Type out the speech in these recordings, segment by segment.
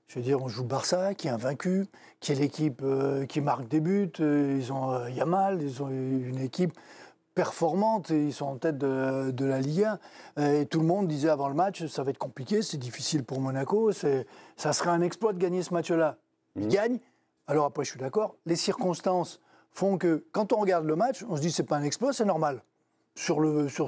Je veux dire, on joue Barça, qui est invaincu, qui est l'équipe qui marque des buts. Ils ont Yamal, ils ont une équipe performante, et ils sont en tête de la Ligue 1. Et tout le monde disait avant le match, ça va être compliqué, c'est difficile pour Monaco, ça serait un exploit de gagner ce match-là. Ils gagnent. Alors après, je suis d'accord, les circonstances font que quand on regarde le match, on se dit c'est pas un exploit, c'est normal sur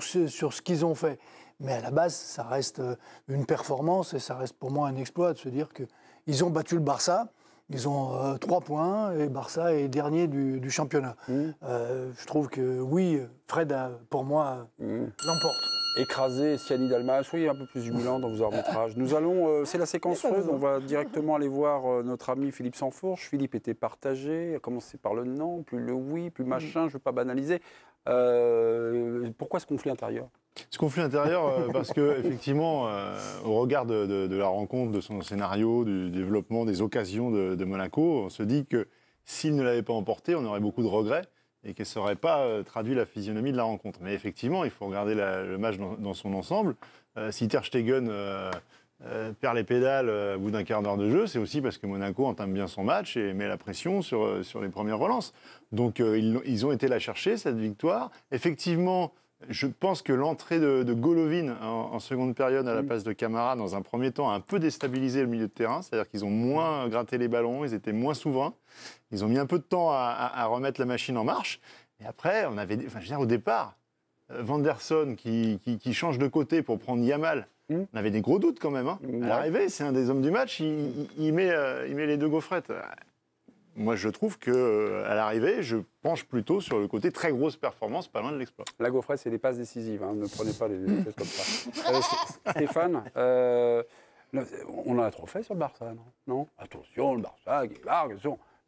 ce qu'ils ont fait. Mais à la base, ça reste une performance et ça reste pour moi un exploit de se dire qu'ils ont battu le Barça. Ils ont 3 points et Barça est dernier du championnat. Je trouve que oui, Fred, pour moi, l'emporte. Écrasé, Siani Dalmas, oui, un peu plus jubilant dans vos arbitrages. Nous allons, c'est la séquence Freud, on va directement aller voir notre ami Philippe Sansfourche. Philippe était partagé, a commencé par le non, plus le oui, plus machin, je ne veux pas banaliser. Pourquoi ce conflit intérieur ? Ce conflit intérieur, parce qu'effectivement, au regard de la rencontre, de son scénario, du développement des occasions de Monaco, on se dit que s'il ne l'avait pas emporté, on aurait beaucoup de regrets et que ça n'aurait pas traduit la physionomie de la rencontre. Mais effectivement, il faut regarder le match dans son ensemble. Si Ter Stegen perd les pédales au bout d'un quart d'heure de jeu, c'est aussi parce que Monaco entame bien son match et met la pression sur les premières relances. Donc ils ont été la chercher, cette victoire. Effectivement, je pense que l'entrée de Golovin en seconde période à la place de Camara, dans un premier temps, a un peu déstabilisé le milieu de terrain. C'est-à-dire qu'ils ont moins gratté les ballons, ils étaient moins souverains. Ils ont mis un peu de temps à remettre la machine en marche. Et après, on avait, je veux dire, au départ, Vanderson qui change de côté pour prendre Yamal. On avait des gros doutes quand même. À l'arrivée, c'est un des hommes du match. Il met les 2 gaufrettes. Moi, je trouve qu'à l'arrivée, je penche plutôt sur le côté très grosse performance, pas loin de l'exploit. La gaufrette, c'est des passes décisives. Ne prenez pas les choses comme ça. Stéphane, on en a trop fait sur le Barça, non ? Attention, le Barça qui marque.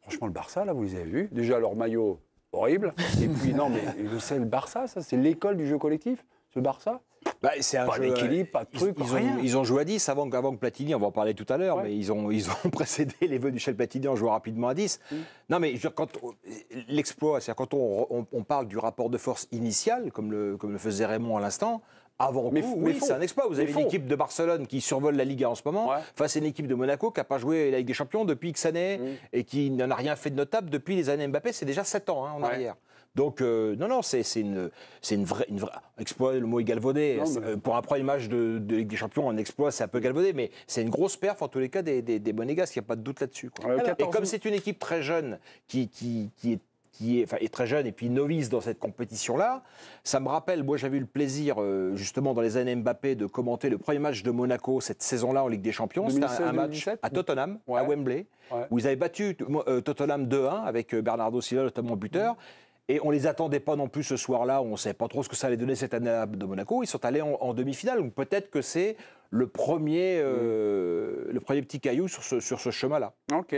Franchement, le Barça, là, vous les avez vus. Déjà, leur maillot, horrible. Et puis, non, mais c'est le Barça, ça. C'est l'école du jeu collectif, ce Barça. C'est un pas jeu, d'équilibre, pas de truc, rien. Ils ont joué à 10 avant que Platini, on va en parler tout à l'heure, mais ils ont précédé les vœux de Michel Platini en jouant rapidement à 10. Non, mais l'exploit, c'est-à-dire quand on parle du rapport de force initial, comme le faisait Raymond à l'instant, avant tout, oui, c'est un exploit. Vous avez une équipe de Barcelone qui survole la Liga en ce moment, face à une équipe de Monaco qui n'a pas joué la Ligue des Champions depuis X années et qui n'en a rien fait de notable depuis les années Mbappé. C'est déjà 7 ans en arrière. Donc, non, c'est une vraie exploit, le mot est galvaudé. Pour un premier match de Ligue des Champions, un exploit, c'est un peu galvaudé, mais c'est une grosse perf, en tous les cas, des Monégasques, il n'y a pas de doute là-dessus. Et comme c'est une équipe très jeune, qui est très jeune et puis novice dans cette compétition-là, ça me rappelle, moi j'avais eu le plaisir, justement, dans les années Mbappé, de commenter le premier match de Monaco cette saison-là en Ligue des Champions. C'était un match à Tottenham, à Wembley, où ils avaient battu Tottenham 2-1 avec Bernardo Silva, notamment buteur. Et on ne les attendait pas non plus ce soir-là, on ne savait pas trop ce que ça allait donner cette année de Monaco. Ils sont allés en demi-finale, donc peut-être que c'est le premier petit caillou sur ce chemin-là. Ok.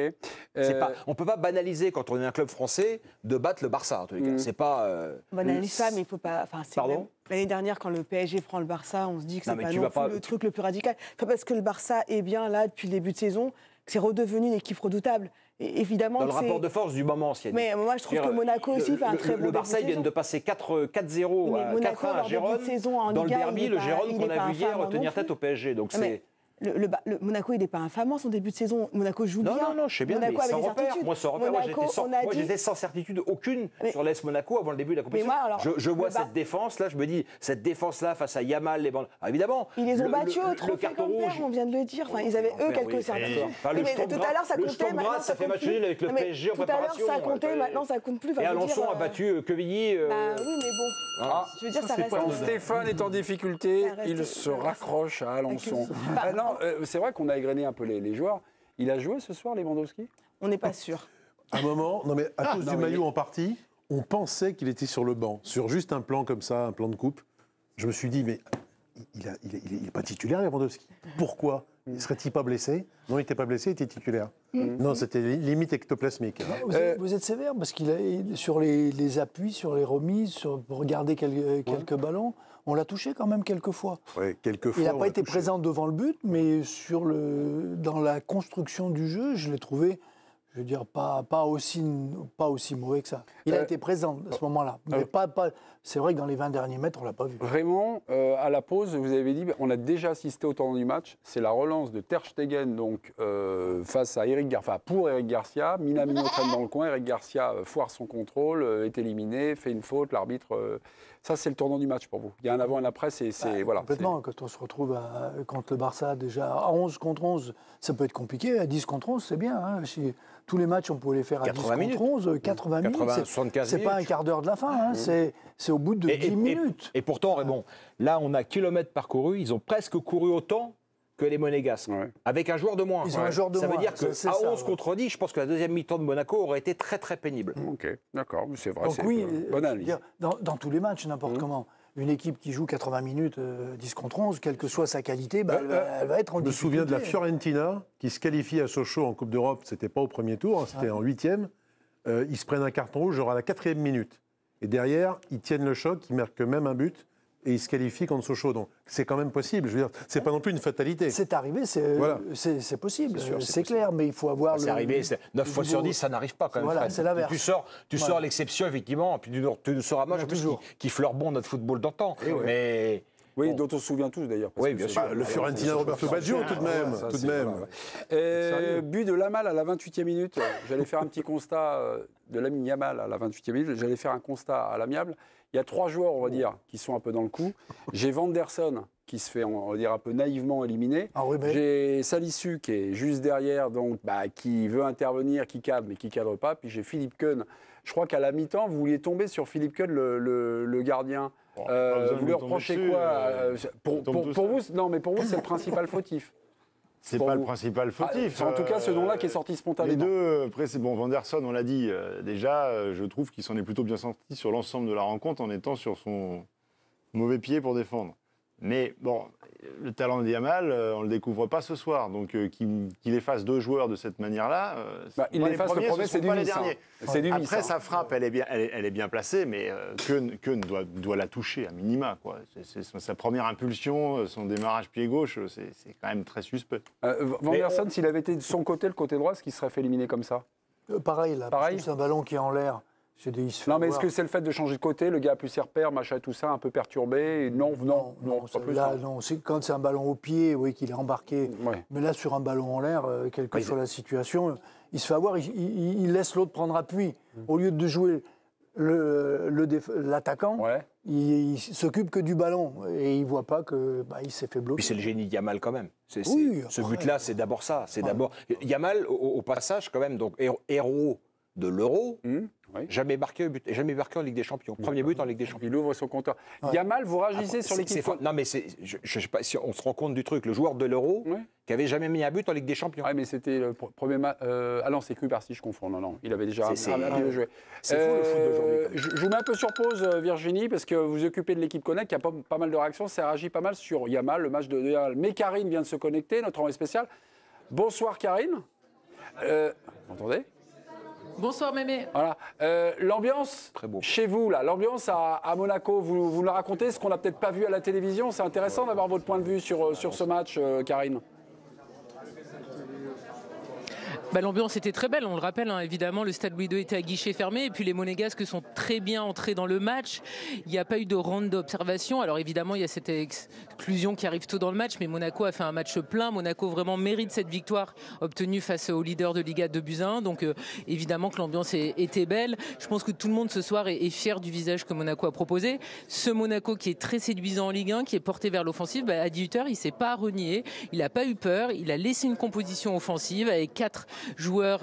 On ne peut pas banaliser, quand on est un club français, de battre le Barça, en tous les cas. C'est pas... On banalise ça, mais il ne faut pas... Pardon ? L'année dernière, quand le PSG prend le Barça, on se dit que c'est pas non plus le truc le plus radical. Enfin, parce que le Barça est bien là depuis le début de saison, que c'est redevenu une équipe redoutable. Et évidemment, dans le rapport de force du moment, mais moi, je trouve que Monaco aussi fait un très bon Le Barça, ils viennent de passer 4-0 à 4-1 à Gérone. Dans le derby, le Gérone qu'on a vu hier tenir tête au PSG. Donc c'est... Monaco, il n'est pas infamant son début de saison. Monaco joue bien. Non, je sais bien, Monaco mais sans repère. certitude. Moi, j'étais sans certitude aucune sur l'AS Monaco avant le début de la compétition. Je vois cette défense-là, je me dis, cette défense-là face à Yamal, les bandes... Évidemment. Ils les ont battus au trophée Quimper, on vient de le dire. Enfin, ils avaient, eux, quelques certitudes. Tout à l'heure, ça comptait, maintenant, ça compte plus. Avec le PSG en préparation. Tout à l'heure, ça comptait, maintenant, ça compte plus. Et Alençon a battu Quevilly. Oui, mais bon. Je veux dire, ça reste... Stéphane est en difficulté, il se raccroche à Alençon. Non, c'est vrai qu'on a égrené un peu les joueurs. Il a joué ce soir, Lewandowski ? On n'est pas sûr. À un moment, à cause du maillot en partie, on pensait qu'il était sur le banc, sur juste un plan comme ça, un plan de coupe. Je me suis dit, mais il n'est pas titulaire, Lewandowski. Pourquoi ? Serait-il pas blessé ? Non, il n'était pas blessé, il était titulaire. Non, c'était limite ectoplasmique. Vous êtes sévère, parce qu'il a, sur les appuis, sur les remises, pour regarder quelques ballons, on l'a touché quand même quelques fois. Oui, quelques fois. Il n'a pas été présent devant le but, mais dans la construction du jeu, je l'ai trouvé je veux dire, pas aussi mauvais que ça. Il a été présent à ce moment-là. Mais c'est vrai que dans les 20 derniers mètres, on ne l'a pas vu. Raymond, à la pause, vous avez dit, on a déjà assisté au tournant du match. C'est la relance de Ter Stegen donc, face à Eric Garcia, pour Eric Garcia. Minamino traîne dans le coin. Eric Garcia foire son contrôle, est éliminé, fait une faute. L'arbitre. Ça, c'est le tournant du match pour vous. Il y a un avant et un après. Voilà, complètement. Quand on se retrouve contre le Barça, déjà à 11 contre 11, ça peut être compliqué. À 10 contre 11, c'est bien. Hein. Si tous les matchs, on pouvait les faire à 10 contre 11, 80 minutes. 75 c'est pas un quart d'heure de la fin. Hein. C'est au bout de 10 minutes. Et pourtant, Raymond, là, on a kilomètres parcourus. Ils ont presque couru autant que les Monégasques, avec un joueur de moins. Ils ont un joueur de ça moins. veut dire qu'à 11 contre 10, je pense que la deuxième mi-temps de Monaco aurait été très très pénible. Ok, d'accord, c'est vrai. Donc oui, bonne analyse. Dans tous les matchs, n'importe comment, une équipe qui joue 80 minutes, 10 contre 11, quelle que soit sa qualité, elle va être en difficulté. Je me souviens de la Fiorentina qui se qualifie à Sochaux en Coupe d'Europe. C'était pas au premier tour, hein, c'était en 8e. Ils se prennent un carton rouge genre à la 4e minute. Et derrière, ils tiennent le choc, ils marquent même un but. Et ils se qualifient contre Sochaux. Donc c'est quand même possible. Je veux dire, c'est pas non plus une fatalité. C'est arrivé, c'est possible, c'est clair, mais il faut avoir. C'est arrivé, 9 fois sur 10, ça n'arrive pas quand même. Voilà, c'est l'inverse. Tu sors l'exception, effectivement, puis tu nous sors un match qui fleure bon notre football d'antan. Mais. Oui, dont on se souvient tous d'ailleurs. Oui, bien sûr. Le Fiorentina Roberto Baggio, tout de même. But de Yamal à la 28e minute. J'allais faire un petit constat de Lamine Yamal à la 28e minute. J'allais faire un constat à l'amiable. Il y a 3 joueurs, on va dire, qui sont un peu dans le coup. J'ai Vanderson, qui se fait, on va dire, un peu naïvement éliminer. J'ai Salisu, qui est juste derrière, donc, qui veut intervenir, qui cadre, mais qui ne cadre pas. Puis j'ai Philippe Keun. Je crois qu'à la mi-temps, vous vouliez tomber sur Philippe Keun, le gardien. Vous lui reprochez quoi pour vous, non, mais pour vous, c'est le principal fautif. C'est pas le principal fautif. En tout cas, ce nom-là qui est sorti spontanément. Les deux, après, c'est bon. Vanderson, on l'a dit déjà, je trouve qu'il s'en est plutôt bien sorti sur l'ensemble de la rencontre en étant sur son mauvais pied pour défendre. Mais bon, le talent de Yamal, on ne le découvre pas ce soir. Donc qu'il efface 2 joueurs de cette manière-là, il l'efface, le premier, c'est du Nice. Après, sa frappe, elle est bien placée, mais Keun doit la toucher à minima, quoi. C'est sa première impulsion, son démarrage pied gauche, c'est quand même très suspect. Vanderson, s'il avait été de son côté, le côté droit, est-ce qu'il se serait fait éliminer comme ça? Pareil, là. C'est un ballon qui est en l'air. Non, mais est-ce que c'est le fait de changer de côté, le gars a plus ses repères, machin, tout ça, un peu perturbé? Non, pas plus. Là, non, quand c'est un ballon au pied, oui, qu'il est embarqué. Ouais. Mais là, sur un ballon en l'air, quelle que soit la situation, il se fait avoir, il laisse l'autre prendre appui. Au lieu de jouer l'attaquant, il s'occupe que du ballon et il ne voit pas qu'il s'est fait bloquer. Puis c'est le génie de Yamal quand même. Ce but-là, c'est d'abord ça. C'est d'abord Yamal, au passage, quand même, donc héros de l'Euro, jamais marqué en Ligue des Champions. Premier but en Ligue des Champions. Il ouvre son compteur. Yamal, vous réagissez sur l'équipe. Non, mais je ne sais pas si on se rend compte du truc. Le joueur de l'Euro qui avait jamais mis un but en Ligue des Champions. Oui, mais c'était le premier match. Ah non, c'est Cubarsí, je confonds. Non, il avait déjà un peu joué. C'est fou le foot d'aujourd'hui. Je vous mets un peu sur pause, Virginie, parce que vous occupez de l'équipe Connect. Il y a pas mal de réactions. Ça réagit pas mal sur Yamal, le match de Yamal. Mais Karine vient de se connecter, notre envoyé spécial. Bonsoir, Karine. Vous m'entendez? Bonsoir Mémé. Voilà. L'ambiance chez vous, là, l'ambiance à Monaco, vous nous la racontez, ce qu'on n'a peut-être pas vu à la télévision. C'est intéressant d'avoir votre point de vue sur ce match, Karine. L'ambiance était très belle, on le rappelle, hein, évidemment, le stade Louis II était à guichet fermé et puis les Monégasques sont très bien entrés dans le match. Il n'y a pas eu de ronde d'observation. Alors évidemment, il y a cette exclusion qui arrive tôt dans le match, mais Monaco a fait un match plein. Monaco vraiment mérite cette victoire obtenue face au leader de Liga 2-1. Donc évidemment que l'ambiance était belle. Je pense que tout le monde ce soir est fier du visage que Monaco a proposé. Ce Monaco qui est très séduisant en Ligue 1, qui est porté vers l'offensive, à 18h, il ne s'est pas renié. Il n'a pas eu peur. Il a laissé une composition offensive avec 4 joueurs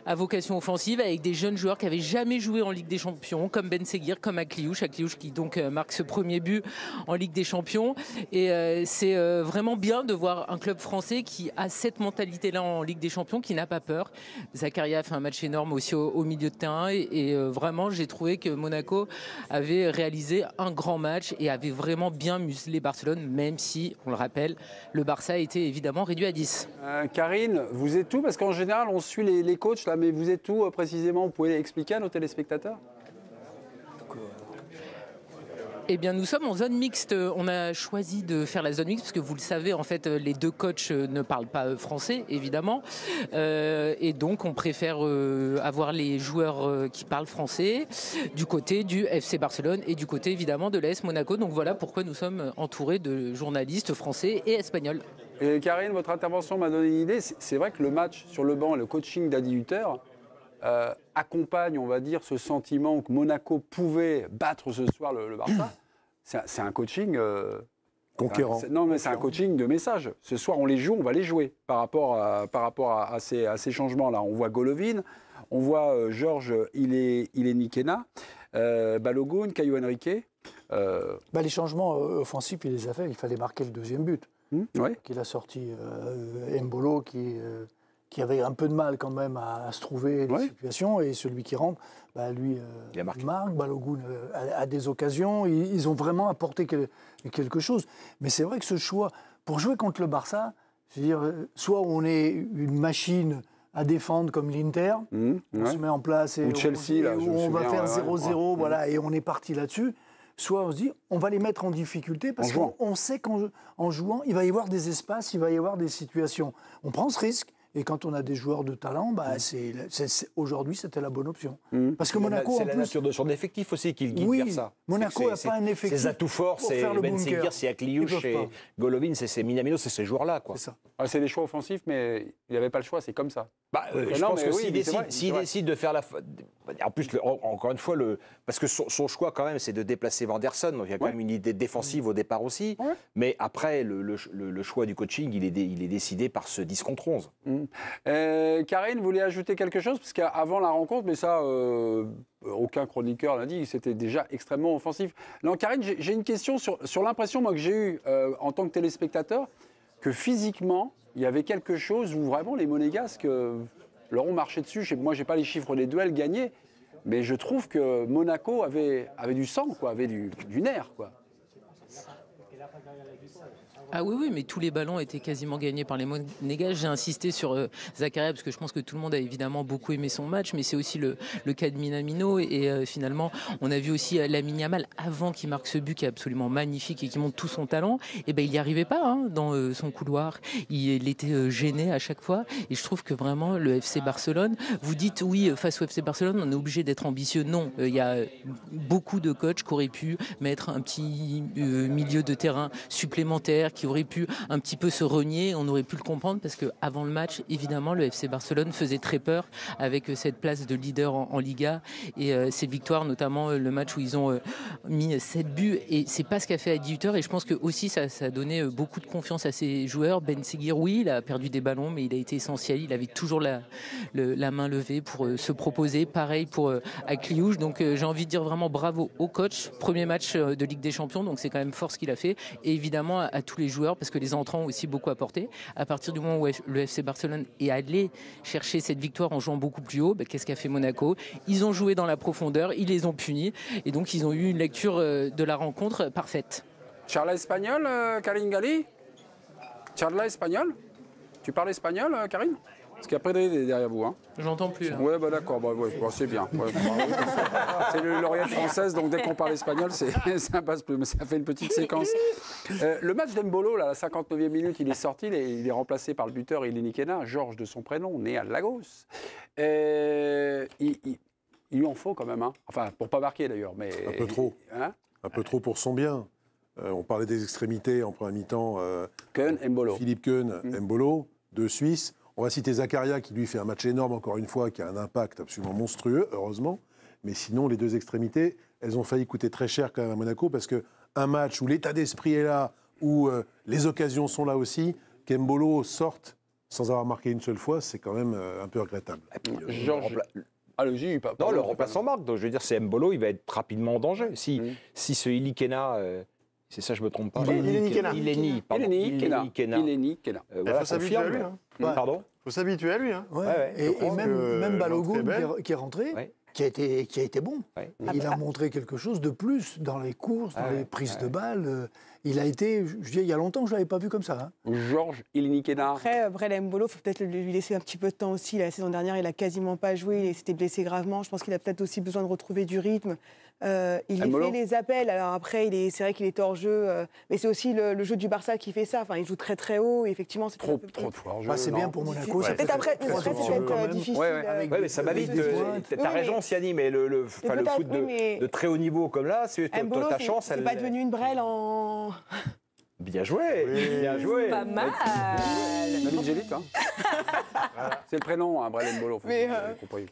à vocation offensive, avec des jeunes joueurs qui n'avaient jamais joué en Ligue des Champions, comme Ben Seguir, comme Akliouche qui donc marque ce premier but en Ligue des Champions. Et c'est vraiment bien de voir un club français qui a cette mentalité-là en Ligue des Champions, qui n'a pas peur. Zakaria a fait un match énorme aussi au milieu de terrain et vraiment j'ai trouvé que Monaco avait réalisé un grand match et avait vraiment bien muselé Barcelone, même si, on le rappelle, le Barça a été évidemment réduit à 10. Karine, vous êtes où? Parce qu'en général, on suit les coachs, là, mais vous êtes où précisément? Vous pouvez expliquer à nos téléspectateurs? Eh bien, nous sommes en zone mixte. On a choisi de faire la zone mixte parce que vous le savez, en fait, les deux coachs ne parlent pas français, évidemment. Et donc, on préfère avoir les joueurs qui parlent français du côté du FC Barcelone et du côté, évidemment, de l'AS Monaco. Donc, voilà pourquoi nous sommes entourés de journalistes français et espagnols. Et Karine, votre intervention m'a donné une idée. C'est vrai que le match sur le banc et le coaching d'Adi Hutter accompagne, on va dire, ce sentiment que Monaco pouvait battre ce soir le Barça. C'est un coaching conquérant. Non, mais c'est un coaching de message. Ce soir, on les joue, on va les jouer par rapport à ces changements-là. On voit Golovin, on voit Georges Ilenikena, Balogun, Caio Henrique. Les changements offensifs, il les a fait. Il fallait marquer le deuxième but. Qu'il a sorti Embolo, qui avait un peu de mal quand même à se trouver des situations, et celui qui rentre, lui, il marque. Balogun a des occasions, ils ont vraiment apporté quelque chose. Mais c'est vrai que ce choix, pour jouer contre le Barça, c'est-à-dire, soit on est une machine à défendre comme l'Inter, on se met en place, ou Chelsea, là, où on va faire 0-0, voilà, et on est parti là-dessus. Soit on se dit, on va les mettre en difficulté parce qu'on sait qu'en jouant, il va y avoir des espaces, il va y avoir des situations. On prend ce risque. Et quand on a des joueurs de talent, aujourd'hui, c'était la bonne option. Parce que Monaco, c'est la nature de son effectif aussi qui le guide vers ça. Monaco n'a pas un effectif. Ses atouts forts, c'est Ben Seguir, c'est Akliouche, c'est Golovin, c'est Minamino, c'est ces joueurs-là. C'est ça. C'est des choix offensifs, mais il n'avait pas le choix, c'est comme ça. Je pense que s'il décide de faire la... En plus, encore une fois, parce que son choix, quand même, c'est de déplacer Vanderson. Donc il y a quand même une idée défensive au départ aussi. Mais après, le choix du coaching, il est décidé par ce 10 contre 11. Karine, vous voulez ajouter quelque chose? Parce qu'avant la rencontre, mais ça, aucun chroniqueur l'a dit, c'était déjà extrêmement offensif. Non, Karine, j'ai une question sur l'impression moi, que j'ai eue en tant que téléspectateur, que physiquement, il y avait quelque chose où vraiment les Monégasques leur ont marché dessus. Moi, je n'ai pas les chiffres des duels gagnés, mais je trouve que Monaco avait du sang, quoi, avait du nerf, quoi. Ah oui, mais tous les ballons étaient quasiment gagnés par les Monégasques. J'ai insisté sur Zakaria parce que je pense que tout le monde a évidemment beaucoup aimé son match, mais c'est aussi le cas de Minamino. Et finalement, on a vu aussi Lamine Yamal avant qu'il marque ce but qui est absolument magnifique et qui montre tout son talent. Et il n'y arrivait pas dans son couloir. Il était gêné à chaque fois. Et je trouve que vraiment le FC Barcelone, vous dites oui, face au FC Barcelone, on est obligé d'être ambitieux. Non, il y a beaucoup de coachs qui auraient pu mettre un petit milieu de terrain supplémentaire, qui aurait pu un petit peu se renier, on aurait pu le comprendre parce qu'avant le match, évidemment, le FC Barcelone faisait très peur avec cette place de leader en Liga et cette victoire, notamment le match où ils ont mis 7 buts et c'est pas ce qu'a fait Adi Hutter et je pense que aussi ça a donné beaucoup de confiance à ses joueurs. Ben Seguir, oui, il a perdu des ballons mais il a été essentiel, il avait toujours la main levée pour se proposer, pareil pour Akliouche, donc j'ai envie de dire vraiment bravo au coach, premier match de Ligue des Champions, donc c'est quand même fort ce qu'il a fait et évidemment à tous les joueurs parce que les entrants ont aussi beaucoup apporté. À partir du moment où le FC Barcelone est allé chercher cette victoire en jouant beaucoup plus haut, qu'est-ce qu'a fait Monaco? Ils ont joué dans la profondeur, ils les ont punis et donc ils ont eu une lecture de la rencontre parfaite. Charla espagnol, Karine Galli? Charla espagnol? Tu parles espagnol, Karine? Parce qu'il y a Pedri derrière vous. J'entends plus. Oui, d'accord, c'est bien. C'est l'Orient française, donc dès qu'on parle espagnol, ça passe plus, mais ça fait une petite séquence. Le match d'Embolo, à la 59e minute, il est sorti, il est remplacé par le buteur Ilenikena, Georges de son prénom, né à Lagos. Il lui en faut quand même, enfin, pour pas marquer d'ailleurs. Mais un peu trop. Un peu trop pour son bien. On parlait des extrémités en première mi-temps. Keun, Embolo. Philippe Keun, Embolo, deux Suisses. On va citer Zakaria qui lui fait un match énorme encore une fois, qui a un impact absolument monstrueux, heureusement. Mais sinon, les deux extrémités, elles ont failli coûter très cher quand même à Monaco parce qu'un match où l'état d'esprit est là, où les occasions sont là aussi, qu'Embolo sorte sans avoir marqué une seule fois, c'est quand même un peu regrettable. Allez-y, non, le remplaçant marque. Donc je veux dire, c'est Embolo, il va être rapidement en danger. Si ce Ilikena... c'est ça, je me trompe pas. Ilenikena. Ilenikena. Il faut s'habituer à lui. Pardon. Il faut s'habituer à lui. Et même Balogun qui est rentré, qui a été bon. Il a montré quelque chose de plus dans les courses, dans les prises de balles. il a été, je dis, il y a longtemps que je ne l'avais pas vu comme ça. Hein. Georges Ilinikena. Après, Brel Mbolo, il faut peut-être lui laisser un petit peu de temps aussi. La saison dernière, il n'a quasiment pas joué, il s'était blessé gravement. Je pense qu'il a peut-être aussi besoin de retrouver du rythme. Il fait les appels. Alors après, c'est vrai qu'il est hors jeu, mais c'est aussi le jeu du Barça qui fait ça. Enfin, il joue très très haut. Et effectivement, c'est Trop de fois hors jeu. C'est bien pour Monaco. C'est peut-être après, c'est peut-être difficile. Oui, mais ça va vite. T'as raison, Siani, mais le foot de très haut niveau comme là, c'est ta chance. C'est pas devenu une Brel en... Bien joué, bien joué. Pas mal. Nabil Gélit, hein. C'est le prénom, hein, Brel Mbolo. Mais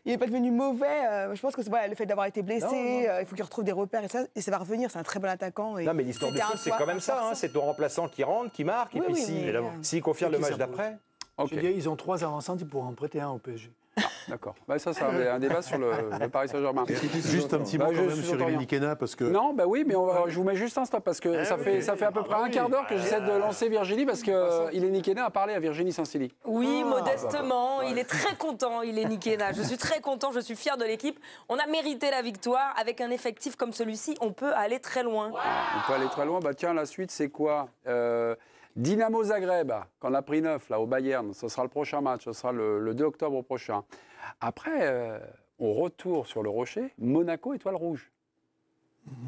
il n'est pas devenu mauvais. Je pense que c'est le fait d'avoir été blessé. Il faut qu'il retrouve des repères et ça va revenir. C'est un très bon attaquant. Non, mais l'histoire du foot, c'est quand même ça. Hein. C'est ton remplaçant qui rentre, qui marque, et puis s'il confirme le match d'après. Ils ont 3 avant-centres, ils pourraient en prêter un au PSG. D'accord. Ça, c'est un débat sur le Paris Saint-Germain. Juste un petit mot quand même sur Ilinikena, parce que... Non, oui, mais je vous mets juste un stop, parce que ça fait à peu près un quart d'heure que j'essaie de lancer Virginie, parce que Ilinikena a parlé à Virginie Saint-Silly. Oui, modestement, il est très content, Ilinikena. Je suis très content, je suis fier de l'équipe. On a mérité la victoire. Avec un effectif comme celui-ci, on peut aller très loin. On peut aller très loin. Tiens, la suite, c'est quoi Dynamo Zagreb, qu'on a pris 9 là, au Bayern, ce sera le prochain match, ce sera le 2 octobre prochain. Après, on retourne sur le Rocher, Monaco, Étoile Rouge.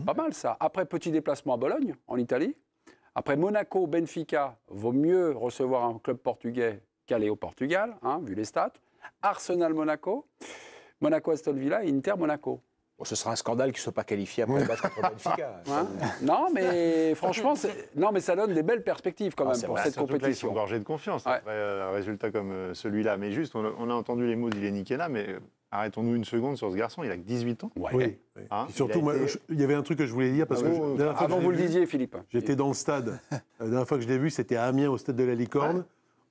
Pas mal ça. Après, petit déplacement à Bologne, en Italie. Après, Monaco, Benfica, vaut mieux recevoir un club portugais qu'aller au Portugal, hein, vu les stats. Arsenal, Monaco, Monaco, Aston Villa et Inter, Monaco. Bon, ce sera un scandale qu'il ne soit pas qualifié après le match contre Benfica. Non, mais franchement, ça donne des belles perspectives quand même pour cette compétition. Là, ils sont gorgés de confiance après un résultat comme celui-là. Mais juste, on a entendu les mots d'Ilinikena, mais arrêtons-nous une seconde sur ce garçon. Il a que 18 ans. Oui. Hein, surtout, il y avait un truc que je voulais dire. Parce que avant, vous le disiez, Philippe. J'étais dans le stade. La dernière fois que je l'ai vu, c'était à Amiens, au stade de la Licorne.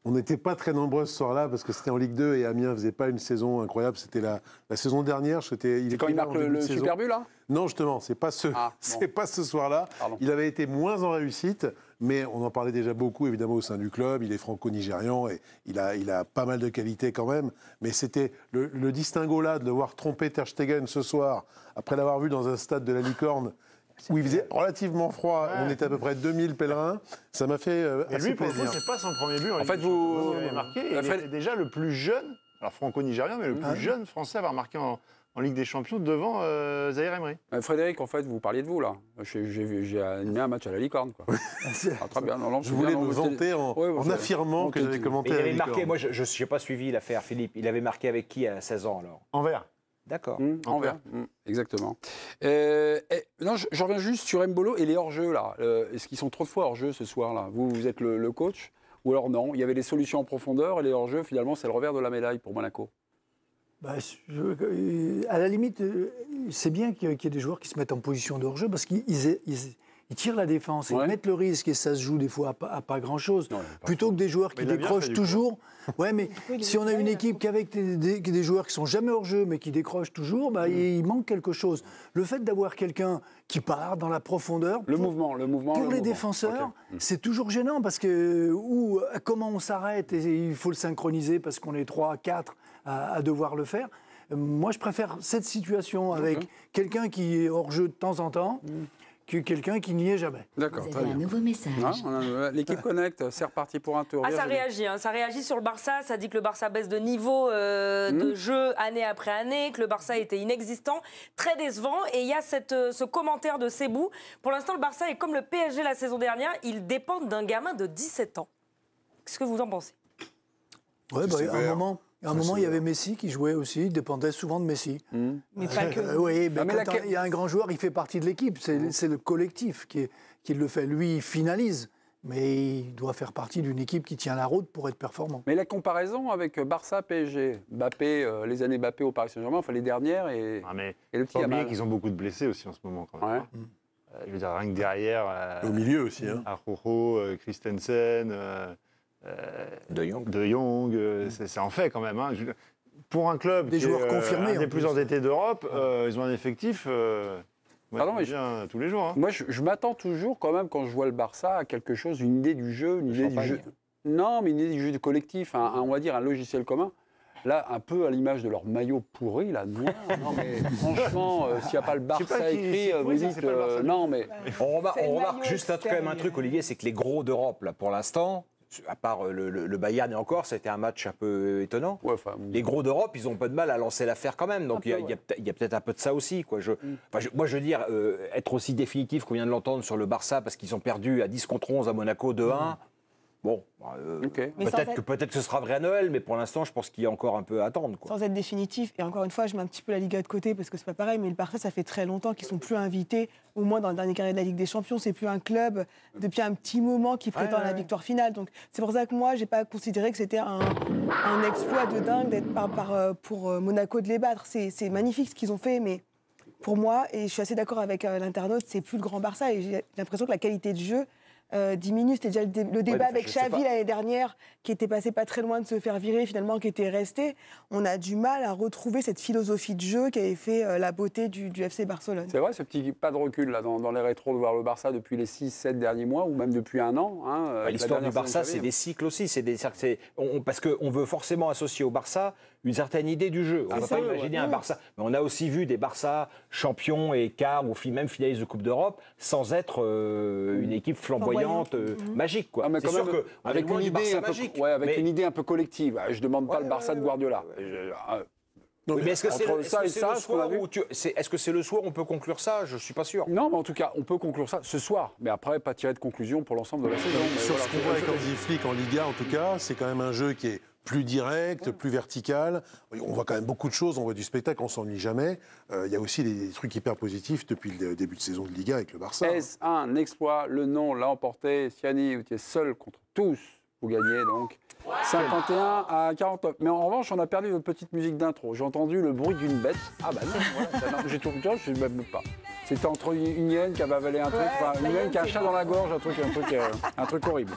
On n'était pas très nombreux ce soir-là parce que c'était en Ligue 2 et Amiens ne faisait pas une saison incroyable. C'était la saison dernière. C'est quand il marque le super but, là ? Non, justement, c'est pas ce soir-là. Pardon. Il avait été moins en réussite, mais on en parlait déjà beaucoup, évidemment, au sein du club. Il est franco-nigérian et il a pas mal de qualités quand même. Mais c'était le distinguo là de le voir tromper Ter Stegen ce soir, après l'avoir vu dans un stade de la Licorne, où il faisait relativement froid, on était à peu près 2000 pèlerins, ça m'a fait assez plaisir. C'est pas son premier but. En fait, vous avez marqué. Il était déjà le plus jeune, alors franco-nigérien, mais le plus jeune français à avoir marqué en Ligue des Champions devant Zahir Emery. Frédéric, en fait, vous parliez de vous là. J'ai animé un match à la Licorne. Quoi. Très bien. Je voulais me vanter en affirmant que j'avais commenté à la Licorne. Marqué, moi, je n'ai pas suivi l'affaire Philippe. Il avait marqué avec qui à 16 ans alors ? Anvers. D'accord. Envers. Exactement. Non, je reviens juste sur Mbolo et les hors-jeux là. Est-ce qu'ils sont trop de fois hors-jeu ce soir-là ? Vous êtes le coach ? Ou alors non, il y avait des solutions en profondeur et les hors-jeux, finalement, c'est le revers de la médaille pour Monaco. À la limite, c'est bien qu'il y ait des joueurs qui se mettent en position de hors-jeu parce qu'ils tirent la défense, ils mettent le risque et ça se joue des fois à pas grand-chose. Plutôt que des joueurs qui décrochent toujours. Ouais, mais si on a une équipe avec des joueurs qui sont jamais hors-jeu mais qui décrochent toujours, il manque quelque chose. Le fait d'avoir quelqu'un qui part dans la profondeur. Le mouvement. Pour les défenseurs, c'est toujours gênant parce que comment on s'arrête et il faut le synchroniser parce qu'on est 3, 4 à devoir le faire. Moi, je préfère cette situation avec quelqu'un qui est hors-jeu de temps en temps que quelqu'un qui n'y est jamais. D'accord. Vous avez un nouveau message. L'équipe Connect, c'est reparti pour un tour. Ça réagit, ça réagit sur le Barça. Ça dit que le Barça baisse de niveau de jeu année après année, que le Barça était inexistant, très décevant. Et il y a ce commentaire de Sebou. Pour l'instant, le Barça est comme le PSG la saison dernière. Ils dépendent d'un gamin de 17 ans. Qu'est-ce que vous en pensez ? À un moment, il y avait Messi qui jouait aussi, il dépendait souvent de Messi. Mais pas que. Oui, mais quand il y a un grand joueur, il fait partie de l'équipe. C'est le collectif qui le fait. Lui, il finalise, mais il doit faire partie d'une équipe qui tient la route pour être performant. Mais la comparaison avec Barça, PSG, Mbappé, les années Mbappé au Paris Saint-Germain, enfin les dernières et le petit Yamal. Qu'ils ont beaucoup de blessés aussi en ce moment quand même. Je veux dire, rien que derrière... Au milieu aussi. Araujo, Christensen... De Jong, c'est en fait quand même. Pour un club des joueurs confirmés, un des plus endettés d'Europe, ils ont un effectif bien tous les jours. Moi, je m'attends toujours quand même, quand je vois le Barça, à quelque chose, une idée du jeu, une idée du jeu. Non, mais une idée du jeu collectif, on va dire un logiciel commun. Là, un peu à l'image de leur maillot pourri, là, noir. Non, mais franchement, s'il n'y a pas le Barça écrit, vous dites... non, mais... On remarque juste quand même un truc, Olivier, c'est que les gros d'Europe, là, pour l'instant, à part le Bayern et encore, c'était un match un peu étonnant. Ouais, les gros d'Europe, ils ont pas de mal à lancer l'affaire quand même. Donc il y a peut-être un peu de ça aussi. Quoi. Moi, je veux dire, être aussi définitif qu'on vient de l'entendre sur le Barça, parce qu'ils ont perdu à 10 contre 11 à Monaco 2-1. Bon, peut-être que ce sera vrai à Noël, mais pour l'instant, je pense qu'il y a encore un peu à attendre. Quoi. Sans être définitif, et encore une fois, je mets un petit peu la Liga de côté parce que c'est pas pareil, mais le Barça, ça fait très longtemps qu'ils sont plus invités, au moins dans le dernier carré de la Ligue des Champions. C'est plus un club depuis un petit moment qui prétend à la victoire finale. Donc c'est pour ça que moi, j'ai pas considéré que c'était un exploit de dingue d'être pour Monaco de les battre. C'est magnifique ce qu'ils ont fait, mais pour moi, et je suis assez d'accord avec l'internaute, c'est plus le grand Barça. Et j'ai l'impression que la qualité de jeu diminue. C'était déjà le débat avec Xavi l'année dernière, qui était passé pas très loin de se faire virer, finalement, qui était resté. On a du mal à retrouver cette philosophie de jeu qui avait fait la beauté du FC Barcelone. C'est vrai, ce petit pas de recul là, dans les rétros de voir le Barça depuis les 6-7 derniers mois, ou même depuis un an. L'histoire du Barça, c'est des cycles aussi. Parce qu'on veut forcément associer au Barça une certaine idée du jeu. On ne va pas imaginer un Barça. Mais on a aussi vu des Barça champions et quarts, ou même finalistes de Coupe d'Europe, sans être une équipe flamboyante, magique. Quoi. Mais c'est sûr qu'avec une idée un peu collective. Je ne demande pas le Barça de Guardiola. Mais est-ce que c'est le soir où on peut conclure ça? Je ne suis pas sûr. Non, mais en tout cas, on peut conclure ça ce soir. Mais après, pas tirer de conclusion pour l'ensemble de la saison. Sur ce qu'on voit avec Hansi Flick en Liga, en tout cas, c'est quand même un jeu qui est plus direct, plus vertical. On voit quand même beaucoup de choses, on voit du spectacle, on s'ennuie jamais. Il y a aussi des trucs hyper positifs depuis le début de saison de Liga avec le Barça. Est-ce un exploit? Le nom l'a emporté. Siani, vous étiez seul contre tous. Vous gagnez donc 51 à 49. Mais en revanche, on a perdu notre petite musique d'intro. J'ai entendu le bruit d'une bête. Ah bah non, voilà, j'ai tout le temps, je ne même pas. C'était entre une hyène qui avait avalé un truc, une hyène qui a un chat dans la gorge, un truc horrible.